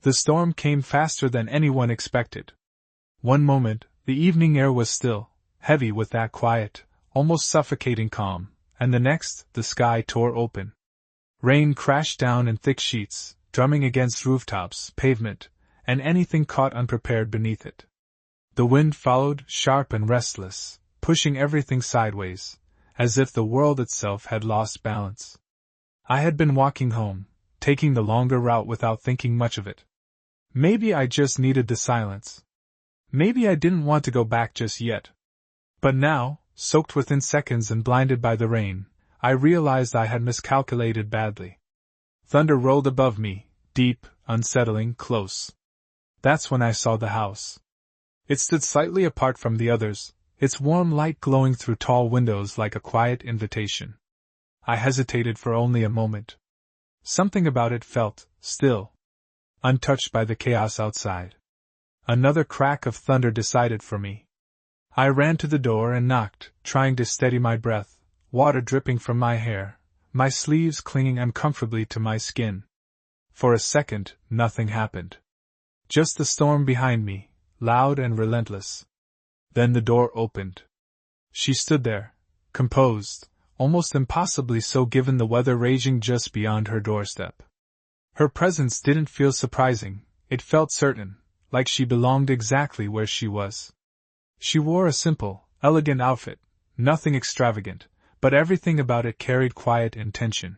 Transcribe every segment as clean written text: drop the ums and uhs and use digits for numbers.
The storm came faster than anyone expected. One moment, the evening air was still, heavy with that quiet, almost suffocating calm, and the next, the sky tore open. Rain crashed down in thick sheets, drumming against rooftops, pavement, and anything caught unprepared beneath it. The wind followed, sharp and restless, pushing everything sideways, as if the world itself had lost balance. I had been walking home, taking the longer route without thinking much of it. Maybe I just needed the silence. Maybe I didn't want to go back just yet. But now, soaked within seconds and blinded by the rain, I realized I had miscalculated badly. Thunder rolled above me, deep, unsettling, close. That's when I saw the house. It stood slightly apart from the others, its warm light glowing through tall windows like a quiet invitation. I hesitated for only a moment. Something about it felt still, untouched by the chaos outside. Another crack of thunder decided for me. I ran to the door and knocked, trying to steady my breath, water dripping from my hair, my sleeves clinging uncomfortably to my skin. For a second, nothing happened. Just the storm behind me, loud and relentless. Then the door opened. She stood there, composed, almost impossibly so given the weather raging just beyond her doorstep. Her presence didn't feel surprising, it felt certain, like she belonged exactly where she was. She wore a simple, elegant outfit, nothing extravagant, but everything about it carried quiet intention.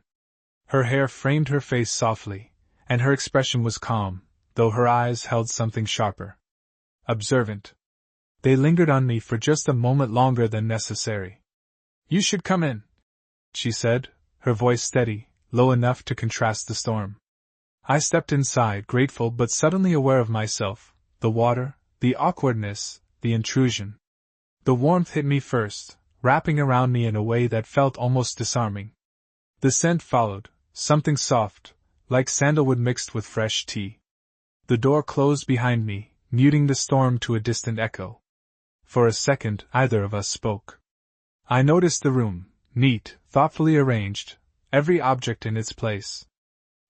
Her hair framed her face softly, and her expression was calm, though her eyes held something sharper. Observant. They lingered on me for just a moment longer than necessary. "You should come in," she said, her voice steady, low enough to contrast the storm. I stepped inside, grateful but suddenly aware of myself, the water, the awkwardness, the intrusion. The warmth hit me first, wrapping around me in a way that felt almost disarming. The scent followed, something soft, like sandalwood mixed with fresh tea. The door closed behind me, muting the storm to a distant echo. For a second, neither of us spoke. I noticed the room, neat, thoughtfully arranged, every object in its place.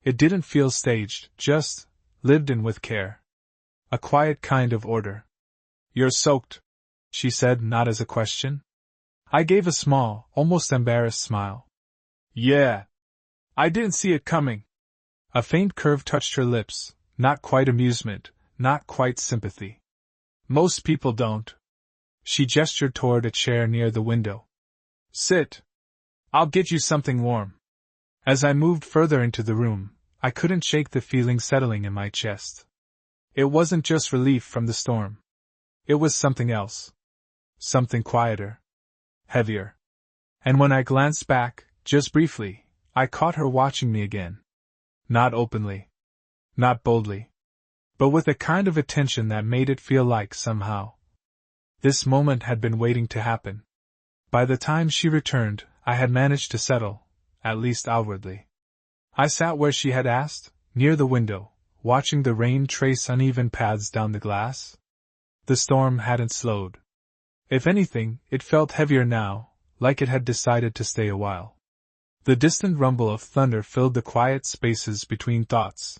It didn't feel staged, just lived in with care. A quiet kind of order. "You're soaked," she said, not as a question. I gave a small, almost embarrassed smile. "Yeah. I didn't see it coming." A faint curve touched her lips, not quite amusement, not quite sympathy. "Most people don't." She gestured toward a chair near the window. "Sit. I'll get you something warm." As I moved further into the room, I couldn't shake the feeling settling in my chest. It wasn't just relief from the storm. It was something else. Something quieter. Heavier. And when I glanced back, just briefly, I caught her watching me again. Not openly. Not boldly. But with a kind of attention that made it feel like, somehow, this moment had been waiting to happen. By the time she returned, I had managed to settle, at least outwardly. I sat where she had asked, near the window, watching the rain trace uneven paths down the glass. The storm hadn't slowed. If anything, it felt heavier now, like it had decided to stay a while. The distant rumble of thunder filled the quiet spaces between thoughts.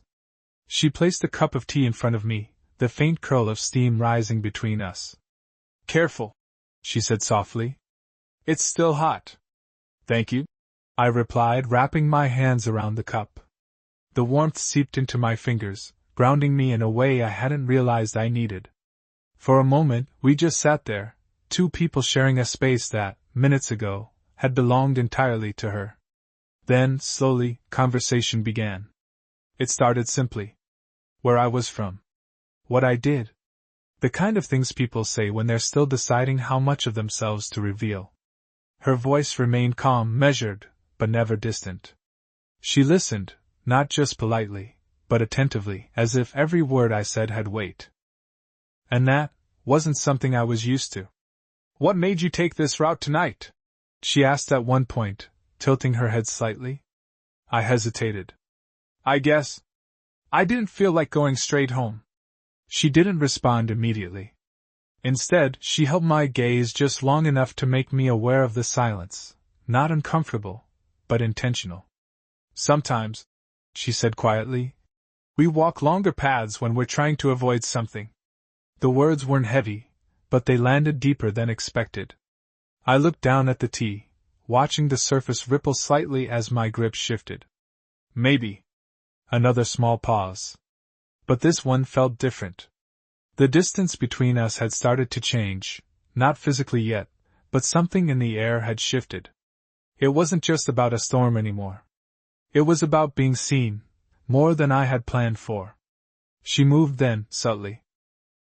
She placed a cup of tea in front of me, the faint curl of steam rising between us. "Careful," she said softly. "It's still hot." "Thank you," I replied, wrapping my hands around the cup. The warmth seeped into my fingers, grounding me in a way I hadn't realized I needed. For a moment, we just sat there, two people sharing a space that, minutes ago, had belonged entirely to her. Then, slowly, conversation began. It started simply. Where I was from. What I did. The kind of things people say when they're still deciding how much of themselves to reveal. Her voice remained calm, measured, but never distant. She listened, not just politely, but attentively, as if every word I said had weight. And that wasn't something I was used to. "What made you take this route tonight?" she asked at one point, tilting her head slightly. I hesitated. "I guess I didn't feel like going straight home." She didn't respond immediately. Instead, she held my gaze just long enough to make me aware of the silence, not uncomfortable, but intentional. "Sometimes," she said quietly, We walk longer paths when we're trying to avoid something. The words weren't heavy, but they landed deeper than expected. I looked down at the tea, watching the surface ripple slightly as my grip shifted. Maybe. Another small pause. But this one felt different. The distance between us had started to change, not physically yet, but something in the air had shifted. It wasn't just about a storm anymore. It was about being seen, more than I had planned for. She moved then, subtly.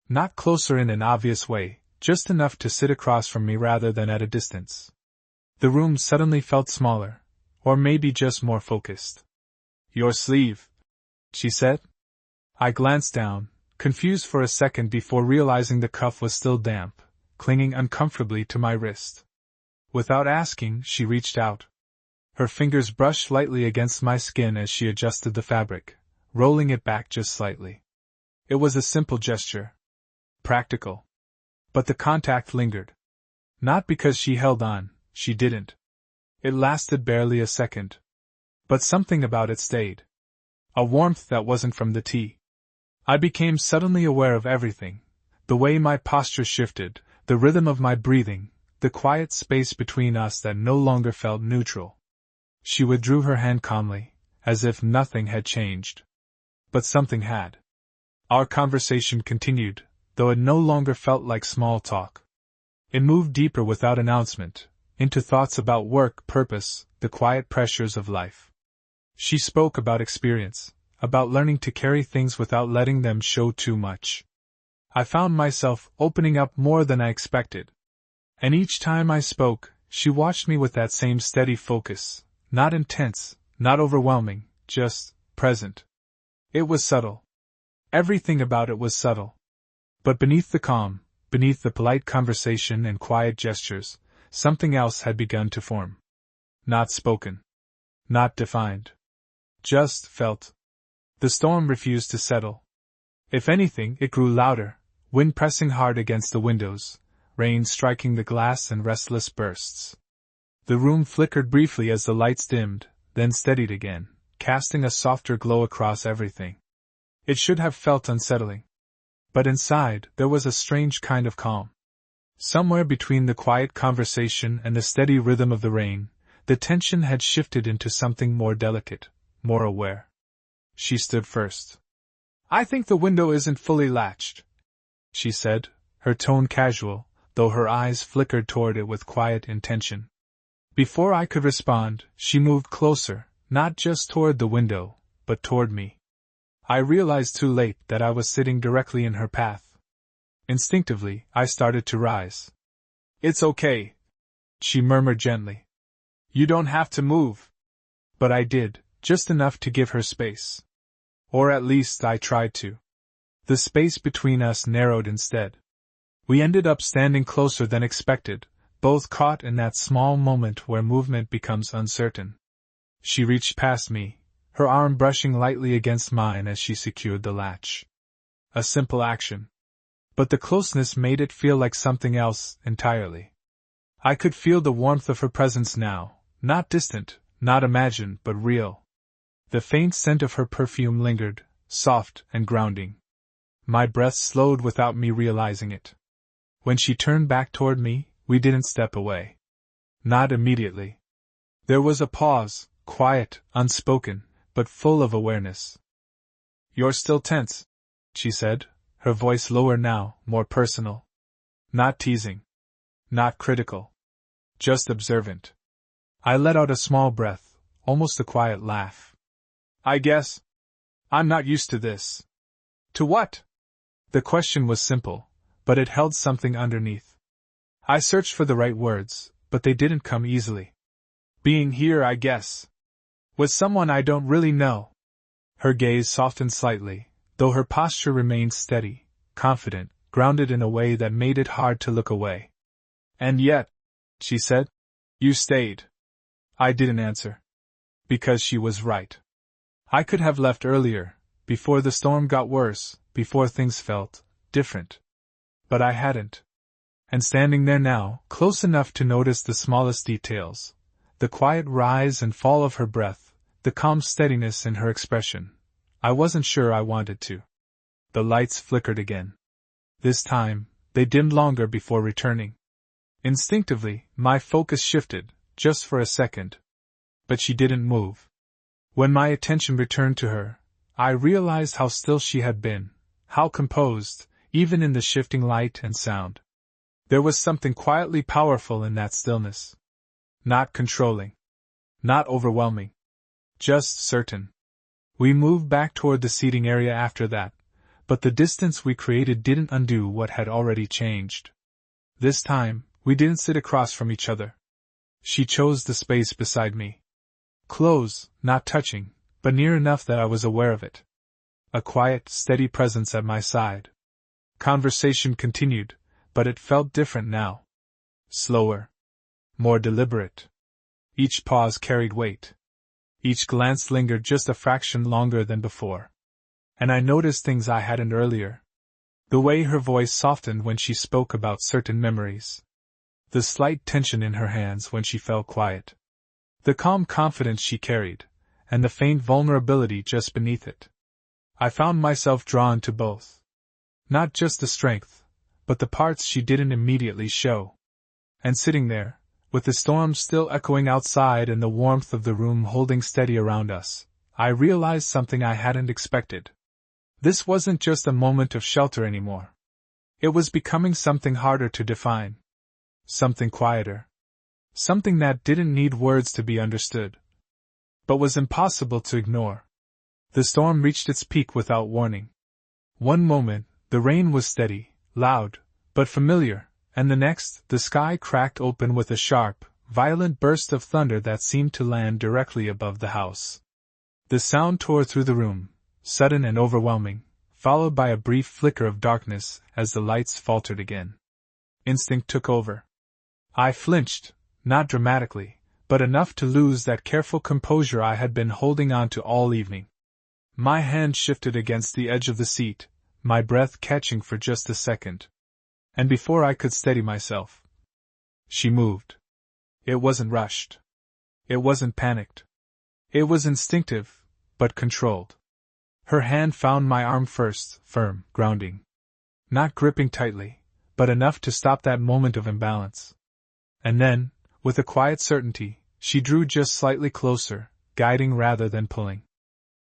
Not closer in an obvious way, just enough to sit across from me rather than at a distance. The room suddenly felt smaller, or maybe just more focused. "Your sleeve," she said. I glanced down, confused for a second before realizing the cuff was still damp, clinging uncomfortably to my wrist. Without asking, she reached out. Her fingers brushed lightly against my skin as she adjusted the fabric, rolling it back just slightly. It was a simple gesture. Practical. But the contact lingered. Not because she held on, she didn't. It lasted barely a second. But something about it stayed. A warmth that wasn't from the tea. I became suddenly aware of everything. The way my posture shifted, the rhythm of my breathing, the quiet space between us that no longer felt neutral. She withdrew her hand calmly, as if nothing had changed. But something had. Our conversation continued, though it no longer felt like small talk. It moved deeper without announcement, into thoughts about work, purpose, the quiet pressures of life. She spoke about experience, about learning to carry things without letting them show too much. I found myself opening up more than I expected. And each time I spoke, she watched me with that same steady focus, not intense, not overwhelming, just present. It was subtle. Everything about it was subtle. But beneath the calm, beneath the polite conversation and quiet gestures, something else had begun to form. Not spoken. Not defined. Just felt. The storm refused to settle. If anything, it grew louder, wind pressing hard against the windows, rain striking the glass in restless bursts. The room flickered briefly as the lights dimmed, then steadied again, casting a softer glow across everything. It should have felt unsettling. But inside, there was a strange kind of calm. Somewhere between the quiet conversation and the steady rhythm of the rain, the tension had shifted into something more delicate, more aware. She stood first. "I think the window isn't fully latched," she said, her tone casual, though her eyes flickered toward it with quiet intention. Before I could respond, she moved closer, not just toward the window, but toward me. I realized too late that I was sitting directly in her path. Instinctively, I started to rise. "It's okay," she murmured gently. "You don't have to move." But I did, just enough to give her space. Or at least I tried to. The space between us narrowed instead. We ended up standing closer than expected, both caught in that small moment where movement becomes uncertain. She reached past me, her arm brushing lightly against mine as she secured the latch. A simple action. But the closeness made it feel like something else entirely. I could feel the warmth of her presence now, not distant, not imagined, but real. The faint scent of her perfume lingered, soft and grounding. My breath slowed without me realizing it. When she turned back toward me, we didn't step away. Not immediately. There was a pause, quiet, unspoken, but full of awareness. "You're still tense," she said, her voice lower now, more personal. Not teasing. Not critical. Just observant. I let out a small breath, almost a quiet laugh. "I guess. I'm not used to this." "To what?" The question was simple, but it held something underneath. I searched for the right words, but they didn't come easily. "Being here, I guess. With someone I don't really know." Her gaze softened slightly, though her posture remained steady, confident, grounded in a way that made it hard to look away. "And yet," she said, "you stayed." I didn't answer. Because she was right. I could have left earlier, before the storm got worse, before things felt different. But I hadn't. And standing there now, close enough to notice the smallest details, the quiet rise and fall of her breath, the calm steadiness in her expression, I wasn't sure I wanted to. The lights flickered again. This time, they dimmed longer before returning. Instinctively, my focus shifted, just for a second. But she didn't move. When my attention returned to her, I realized how still she had been, how composed, even in the shifting light and sound. There was something quietly powerful in that stillness. Not controlling. Not overwhelming. Just certain. We moved back toward the seating area after that, but the distance we created didn't undo what had already changed. This time, we didn't sit across from each other. She chose the space beside me. Close, not touching, but near enough that I was aware of it. A quiet, steady presence at my side. Conversation continued, but it felt different now. Slower. More deliberate. Each pause carried weight. Each glance lingered just a fraction longer than before. And I noticed things I hadn't earlier. The way her voice softened when she spoke about certain memories. The slight tension in her hands when she fell quiet. The calm confidence she carried, and the faint vulnerability just beneath it. I found myself drawn to both. Not just the strength, but the parts she didn't immediately show. And sitting there, with the storm still echoing outside and the warmth of the room holding steady around us, I realized something I hadn't expected. This wasn't just a moment of shelter anymore. It was becoming something harder to define. Something quieter. Something that didn't need words to be understood. But was impossible to ignore. The storm reached its peak without warning. One moment, the rain was steady, loud, but familiar, and the next, the sky cracked open with a sharp, violent burst of thunder that seemed to land directly above the house. The sound tore through the room, sudden and overwhelming, followed by a brief flicker of darkness as the lights faltered again. Instinct took over. I flinched, not dramatically, but enough to lose that careful composure I had been holding on to all evening. My hand shifted against the edge of the seat, my breath catching for just a second. And before I could steady myself, she moved. It wasn't rushed. It wasn't panicked. It was instinctive, but controlled. Her hand found my arm first, firm, grounding. Not gripping tightly, but enough to stop that moment of imbalance. And then, with a quiet certainty, she drew just slightly closer, guiding rather than pulling.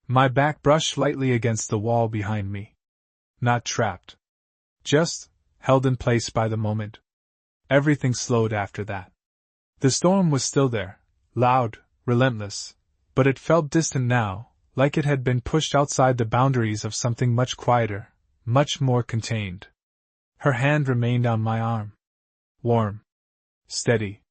My back brushed lightly against the wall behind me. Not trapped. Just held in place by the moment. Everything slowed after that. The storm was still there, loud, relentless, but it felt distant now, like it had been pushed outside the boundaries of something much quieter, much more contained. Her hand remained on my arm. Warm. Steady.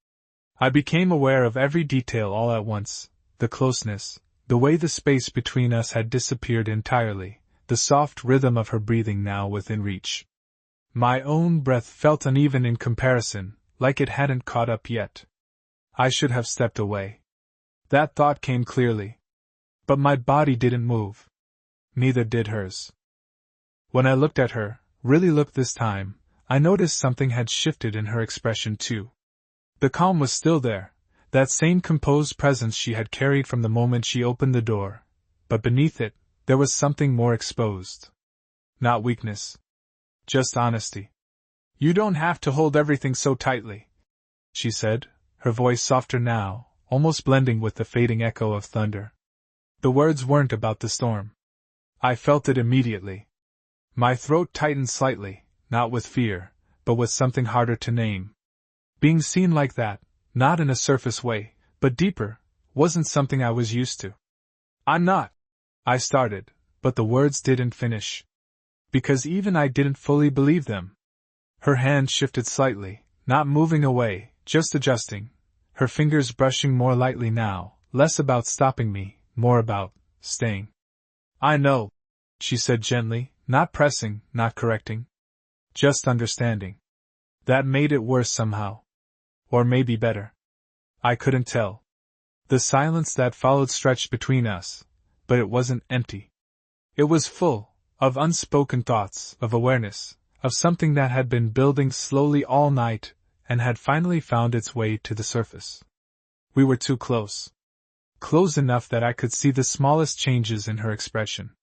I became aware of every detail all at once, the closeness, the way the space between us had disappeared entirely, the soft rhythm of her breathing now within reach. My own breath felt uneven in comparison, like it hadn't caught up yet. I should have stepped away. That thought came clearly. But my body didn't move. Neither did hers. When I looked at her, really looked this time, I noticed something had shifted in her expression too. The calm was still there, that same composed presence she had carried from the moment she opened the door, but beneath it, there was something more exposed. Not weakness. Just honesty. "You don't have to hold everything so tightly," she said, her voice softer now, almost blending with the fading echo of thunder. The words weren't about the storm. I felt it immediately. My throat tightened slightly, not with fear, but with something harder to name. Being seen like that, not in a surface way, but deeper, wasn't something I was used to. "I'm not," I started, but the words didn't finish. Because even I didn't fully believe them. Her hand shifted slightly, not moving away, just adjusting, her fingers brushing more lightly now, less about stopping me, more about staying. "I know," she said gently, not pressing, not correcting. Just understanding. That made it worse somehow. Or maybe better. I couldn't tell. The silence that followed stretched between us, but it wasn't empty. It was full, of unspoken thoughts, of awareness, of something that had been building slowly all night, and had finally found its way to the surface. We were too close. Close enough that I could see the smallest changes in her expression.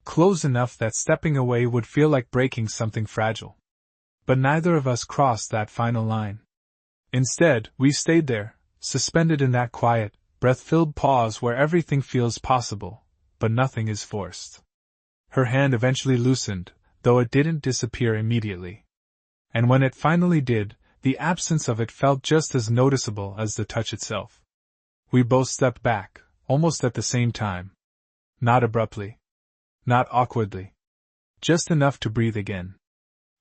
close enough that stepping away would feel like breaking something fragile. But neither of us crossed that final line. Instead, we stayed there, suspended in that quiet, breath-filled pause where everything feels possible, but nothing is forced. Her hand eventually loosened, though it didn't disappear immediately. And when it finally did, the absence of it felt just as noticeable as the touch itself. We both stepped back, almost at the same time. Not abruptly. Not awkwardly. Just enough to breathe again.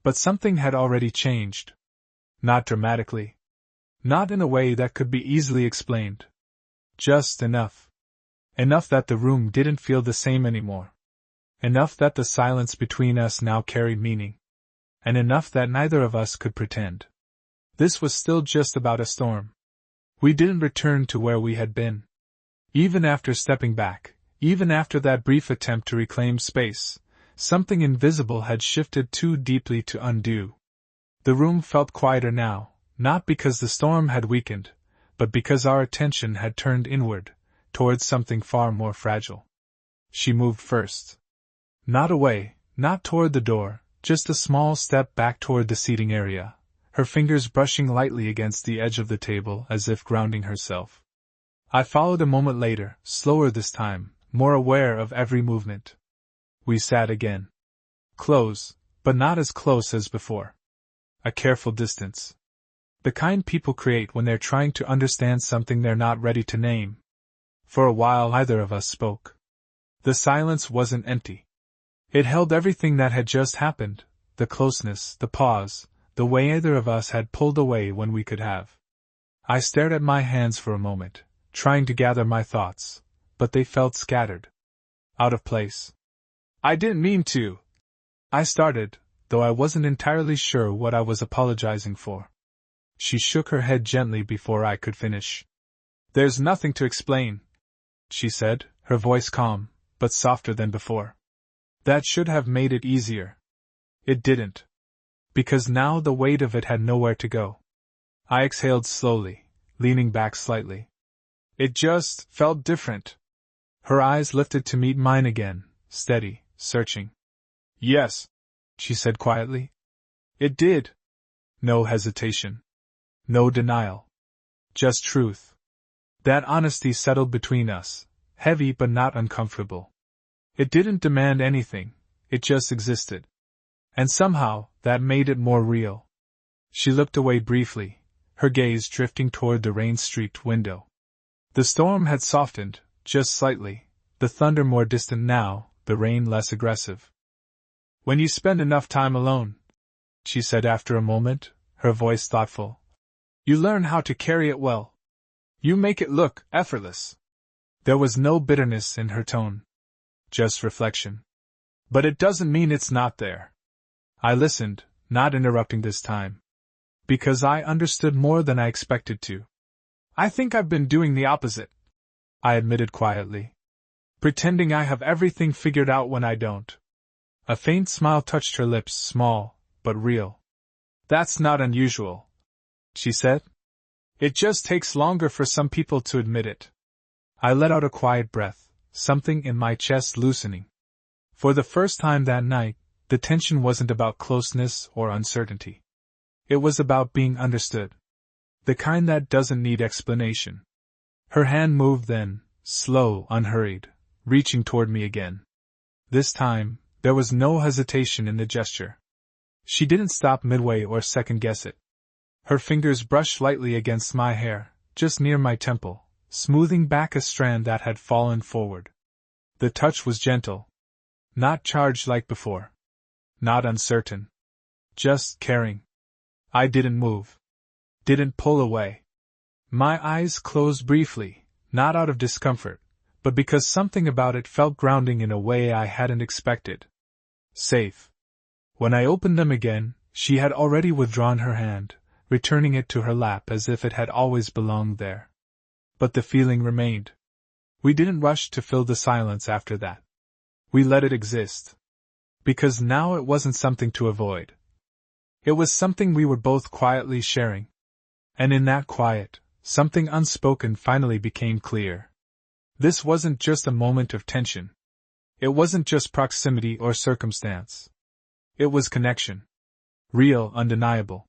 But something had already changed. Not dramatically. Not in a way that could be easily explained. Just enough. Enough that the room didn't feel the same anymore. Enough that the silence between us now carried meaning. And enough that neither of us could pretend. This was still just about a storm. We didn't return to where we had been. Even after stepping back, even after that brief attempt to reclaim space, something invisible had shifted too deeply to undo. The room felt quieter now, not because the storm had weakened, but because our attention had turned inward, towards something far more fragile. She moved first. Not away, not toward the door, just a small step back toward the seating area, her fingers brushing lightly against the edge of the table as if grounding herself. I followed a moment later, slower this time, more aware of every movement. We sat again. Close, but not as close as before. A careful distance. The kind people create when they're trying to understand something they're not ready to name. For a while neither of us spoke. The silence wasn't empty. It held everything that had just happened, the closeness, the pause, the way either of us had pulled away when we could have. I stared at my hands for a moment, trying to gather my thoughts, but they felt scattered. Out of place. I didn't mean to. I started, though I wasn't entirely sure what I was apologizing for. She shook her head gently before I could finish. There's nothing to explain, she said, her voice calm, but softer than before. That should have made it easier. It didn't. Because now the weight of it had nowhere to go. I exhaled slowly, leaning back slightly. It just felt different. Her eyes lifted to meet mine again, steady, searching. Yes, she said quietly. It did. No hesitation. No denial. Just truth. That honesty settled between us, heavy but not uncomfortable. It didn't demand anything, it just existed. And somehow, that made it more real. She looked away briefly, her gaze drifting toward the rain-streaked window. The storm had softened, just slightly, the thunder more distant now, the rain less aggressive. When you spend enough time alone, she said after a moment, her voice thoughtful, you learn how to carry it well. You make it look effortless. There was no bitterness in her tone. Just reflection. But it doesn't mean it's not there. I listened, not interrupting this time. Because I understood more than I expected to. I think I've been doing the opposite, I admitted quietly. Pretending I have everything figured out when I don't. A faint smile touched her lips, small, but real. That's not unusual, she said. It just takes longer for some people to admit it. I let out a quiet breath, something in my chest loosening. For the first time that night, the tension wasn't about closeness or uncertainty. It was about being understood. The kind that doesn't need explanation. Her hand moved then, slow, unhurried, reaching toward me again. This time, there was no hesitation in the gesture. She didn't stop midway or second-guess it. Her fingers brushed lightly against my hair, just near my temple, smoothing back a strand that had fallen forward. The touch was gentle. Not charged like before. Not uncertain. Just caring. I didn't move. Didn't pull away. My eyes closed briefly, not out of discomfort, but because something about it felt grounding in a way I hadn't expected. Safe. When I opened them again, she had already withdrawn her hand, returning it to her lap as if it had always belonged there. But the feeling remained. We didn't rush to fill the silence after that. We let it exist. Because now it wasn't something to avoid. It was something we were both quietly sharing. And in that quiet, something unspoken finally became clear. This wasn't just a moment of tension. It wasn't just proximity or circumstance. It was connection. Real, undeniable.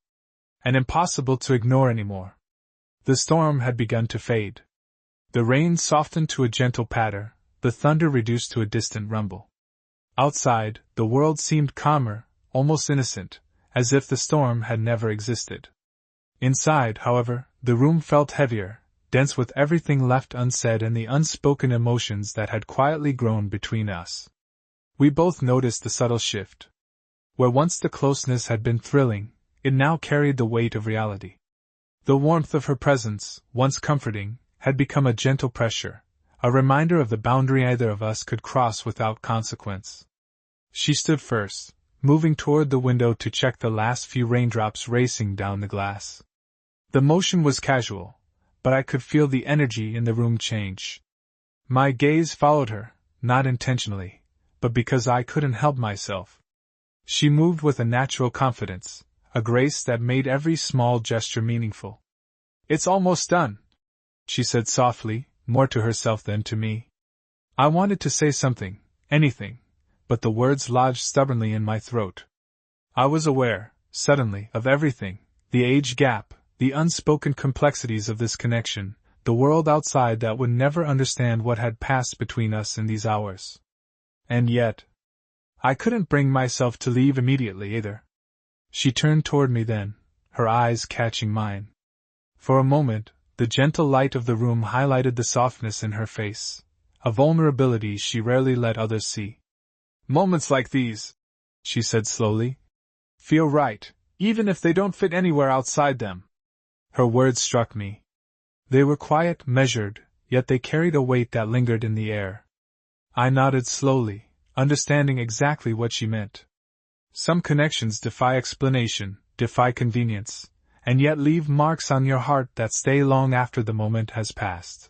And impossible to ignore anymore. The storm had begun to fade. The rain softened to a gentle patter, the thunder reduced to a distant rumble. Outside, the world seemed calmer, almost innocent, as if the storm had never existed. Inside, however, the room felt heavier, dense with everything left unsaid and the unspoken emotions that had quietly grown between us. We both noticed the subtle shift. Where once the closeness had been thrilling, it now carried the weight of reality. The warmth of her presence, once comforting, had become a gentle pressure, a reminder of the boundary either of us could cross without consequence. She stood first, moving toward the window to check the last few raindrops racing down the glass. The motion was casual, but I could feel the energy in the room change. My gaze followed her, not intentionally, but because I couldn't help myself. She moved with a natural confidence, a grace that made every small gesture meaningful. "It's almost done," she said softly, more to herself than to me. I wanted to say something, anything, but the words lodged stubbornly in my throat. I was aware, suddenly, of everything, the age gap, the unspoken complexities of this connection, the world outside that would never understand what had passed between us in these hours. And yet, I couldn't bring myself to leave immediately either. She turned toward me then, her eyes catching mine. For a moment, the gentle light of the room highlighted the softness in her face, a vulnerability she rarely let others see. "Moments like these," she said slowly, "feel right, even if they don't fit anywhere outside them." Her words struck me. They were quiet, measured, yet they carried a weight that lingered in the air. I nodded slowly, understanding exactly what she meant. Some connections defy explanation, defy convenience, and yet leave marks on your heart that stay long after the moment has passed.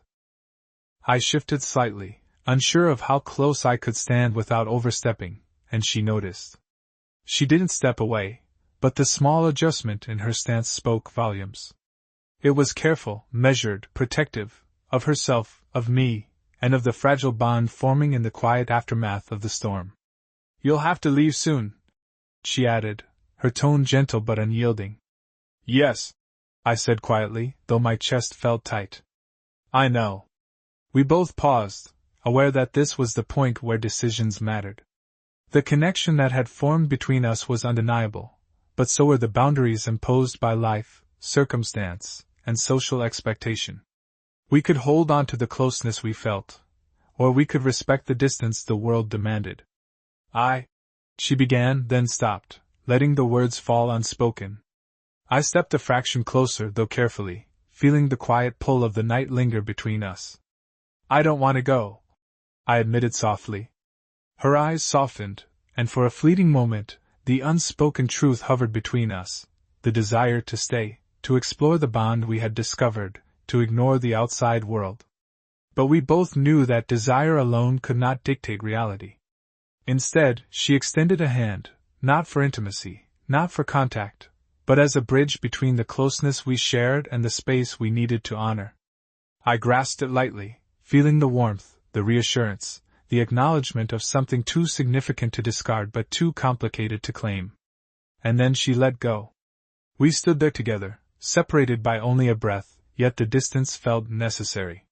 I shifted slightly, unsure of how close I could stand without overstepping, and she noticed. She didn't step away, but the small adjustment in her stance spoke volumes. It was careful, measured, protective, of herself, of me, and of the fragile bond forming in the quiet aftermath of the storm. "You'll have to leave soon," she added, her tone gentle but unyielding. "Yes," I said quietly, though my chest felt tight. "I know." We both paused, aware that this was the point where decisions mattered. The connection that had formed between us was undeniable, but so were the boundaries imposed by life, circumstance, and social expectation. We could hold on to the closeness we felt, or we could respect the distance the world demanded. She began, then stopped, letting the words fall unspoken. I stepped a fraction closer, though carefully, feeling the quiet pull of the night linger between us. "I don't want to go," I admitted softly. Her eyes softened, and for a fleeting moment, the unspoken truth hovered between us, the desire to stay, to explore the bond we had discovered, to ignore the outside world. But we both knew that desire alone could not dictate reality. Instead, she extended a hand, not for intimacy, not for contact, but as a bridge between the closeness we shared and the space we needed to honor. I grasped it lightly, feeling the warmth, the reassurance, the acknowledgement of something too significant to discard but too complicated to claim. And then she let go. We stood there together, separated by only a breath, yet the distance felt necessary.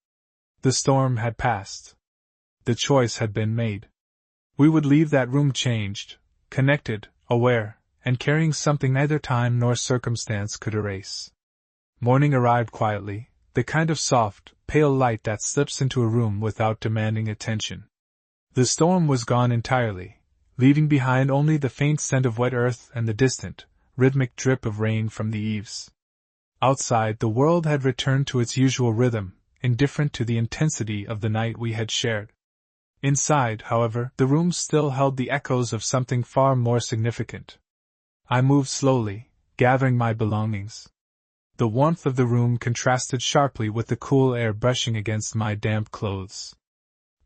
The storm had passed. The choice had been made. We would leave that room changed, connected, aware, and carrying something neither time nor circumstance could erase. Morning arrived quietly, the kind of soft, pale light that slips into a room without demanding attention. The storm was gone entirely, leaving behind only the faint scent of wet earth and the distant, rhythmic drip of rain from the eaves. Outside, the world had returned to its usual rhythm, indifferent to the intensity of the night we had shared. Inside, however, the room still held the echoes of something far more significant. I moved slowly, gathering my belongings. The warmth of the room contrasted sharply with the cool air brushing against my damp clothes.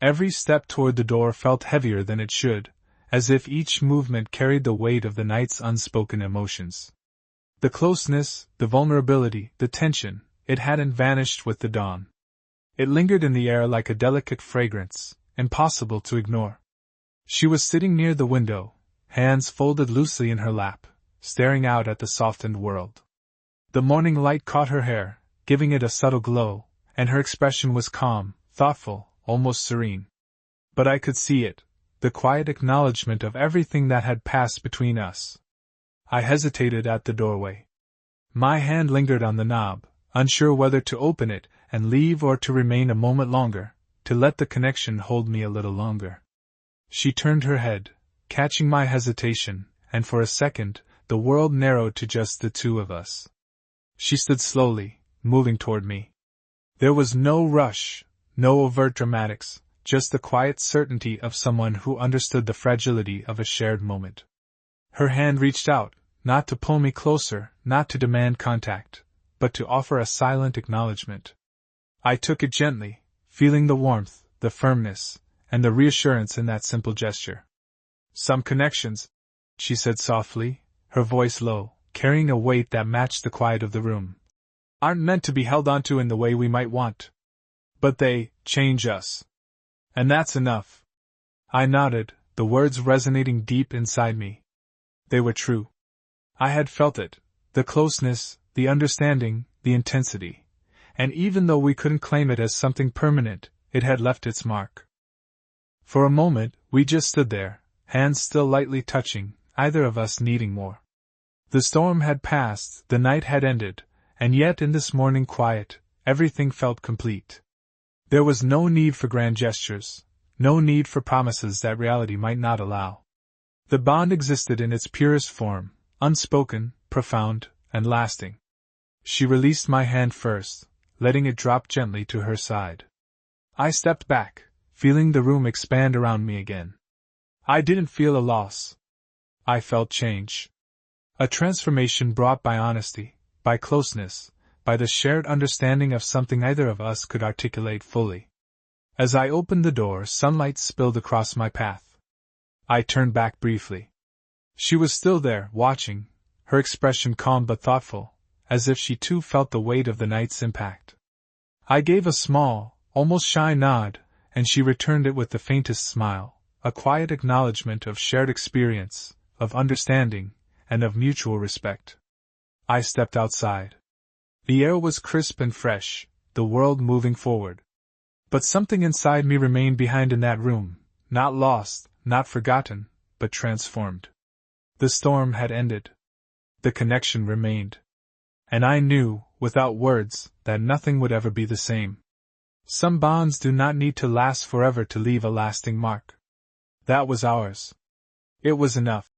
Every step toward the door felt heavier than it should, as if each movement carried the weight of the night's unspoken emotions. The closeness, the vulnerability, the tension, it hadn't vanished with the dawn. It lingered in the air like a delicate fragrance, impossible to ignore. She was sitting near the window, hands folded loosely in her lap, staring out at the softened world. The morning light caught her hair, giving it a subtle glow, and her expression was calm, thoughtful, almost serene. But I could see it, the quiet acknowledgement of everything that had passed between us. I hesitated at the doorway. My hand lingered on the knob, unsure whether to open it and leave or to remain a moment longer, to let the connection hold me a little longer. She turned her head, catching my hesitation, and for a second, the world narrowed to just the two of us. She stood slowly, moving toward me. There was no rush, no overt dramatics, just the quiet certainty of someone who understood the fragility of a shared moment. Her hand reached out, not to pull me closer, not to demand contact, but to offer a silent acknowledgement. I took it gently, feeling the warmth, the firmness, and the reassurance in that simple gesture. "Some connections," she said softly, her voice low, carrying a weight that matched the quiet of the room, "aren't meant to be held onto in the way we might want. But they change us. And that's enough." I nodded, the words resonating deep inside me. They were true. I had felt it, the closeness, the understanding, the intensity. And even though we couldn't claim it as something permanent, it had left its mark. For a moment, we just stood there, hands still lightly touching, either of us needing more. The storm had passed, the night had ended, and yet in this morning quiet, everything felt complete. There was no need for grand gestures, no need for promises that reality might not allow. The bond existed in its purest form, unspoken, profound, and lasting. She released my hand first, letting it drop gently to her side. I stepped back, feeling the room expand around me again. I didn't feel a loss. I felt change. A transformation brought by honesty, by closeness, by the shared understanding of something neither of us could articulate fully. As I opened the door, sunlight spilled across my path. I turned back briefly. She was still there, watching, her expression calm but thoughtful, as if she too felt the weight of the night's impact. I gave a small, almost shy nod, and she returned it with the faintest smile, a quiet acknowledgement of shared experience, of understanding, and of mutual respect. I stepped outside. The air was crisp and fresh, the world moving forward. But something inside me remained behind in that room, not lost, not forgotten, but transformed. The storm had ended. The connection remained. And I knew, without words, that nothing would ever be the same. Some bonds do not need to last forever to leave a lasting mark. That was ours. It was enough.